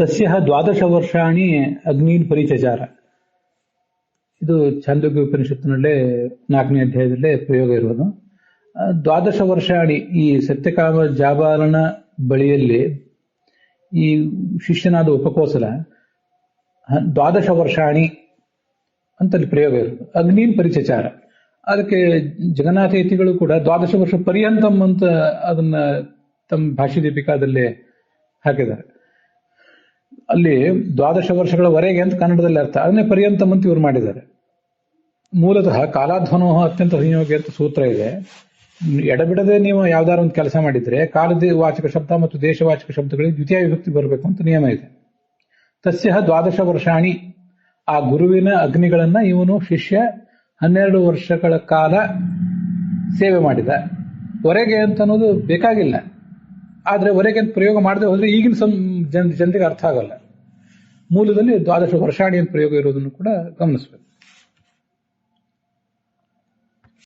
ತಸ್ಯ ದ್ವಾದಶ ವರ್ಷಾಣಿ ಅಗ್ನೀನ್ ಪರಿಚಚಾರ. ಇದು ಛಾಂದೋಗ್ಯ ಉಪನಿಷತ್ತಿನಲ್ಲೇ 4ನೇ ಅಧ್ಯಾಯದಲ್ಲೇ ಪ್ರಯೋಗ ಇರೋದು. ದ್ವಾದಶ ವರ್ಷಾಣಿ, ಈ ಸತ್ಯಕಾಮ ಜಾಬಾಲನ ಬಳಿಯಲ್ಲಿ ಈ ಶಿಷ್ಯನಾದ ಉಪಕೋಸಲ ದ್ವಾದಶ ವರ್ಷಾಣಿ ಅಂತಲ್ಲಿ ಪ್ರಯೋಗ ಇರೋದು. ಅಗ್ನೀನ್ ಪರಿಚಚಾರ, ಅದಕ್ಕೆ ಜಗನ್ನಾಥ ಯತಿಗಳು ಕೂಡ ದ್ವಾದಶ ವರ್ಷ ಪರ್ಯಂತಂ ಅಂತ ಅದನ್ನ ತಮ್ಮ ಭಾಷೆ ದೀಪಿಕಾದಲ್ಲಿ ಹಾಕಿದ್ದಾರೆ. ಅಲ್ಲಿ ದ್ವಾದಶ ವರ್ಷಗಳವರೆಗೆ ಅಂತ ಕನ್ನಡದಲ್ಲಿ ಅರ್ಥ, ಅದನ್ನೇ ಪರ್ಯಂತಂ ಅಂತ ಇವ್ರು ಮಾಡಿದ್ದಾರೆ. ಮೂಲತಃ ಕಾಲಾಧ್ವನೋಹ ಅತ್ಯಂತ ಸಂಯೋಗಿ ಅಂತ ಸೂತ್ರ ಇದೆ. ಎಡಬಿಡದೆ ನೀವು ಯಾವ್ದಾರ ಒಂದು ಕೆಲಸ ಮಾಡಿದ್ರೆ ಕಾಲದ ವಾಚಕ ಶಬ್ದ ಮತ್ತು ದೇಶವಾಚಕ ಶಬ್ದಗಳಿಗೆ ದ್ವಿತೀಯ ವಿಭಕ್ತಿ ಬರಬೇಕು ಅಂತ ನಿಯಮ ಇದೆ. ತಸ್ಯ ದ್ವಾದಶ ವರ್ಷಾಣಿ, ಆ ಗುರುವಿನ ಅಗ್ನಿಗಳನ್ನ ಇವನು ಶಿಷ್ಯ 12 ವರ್ಷಗಳ ಕಾಲ ಸೇವೆ ಮಾಡಿದ. ಹೊರಗೆ ಅಂತ ಅನ್ನೋದು ಬೇಕಾಗಿಲ್ಲ, ಆದ್ರೆ ಹೊರಗೆ ಅಂತ ಪ್ರಯೋಗ ಮಾಡದೆ ಹೋದ್ರೆ ಈಗಿನ ಜನರಿಗೆ ಅರ್ಥ ಆಗಲ್ಲ. ಮೂಲದಲ್ಲಿ ದ್ವಾದಶ ವರ್ಷಾಣಿ ಅಂತ ಪ್ರಯೋಗ ಇರೋದನ್ನು ಕೂಡ ಗಮನಿಸಬೇಕು.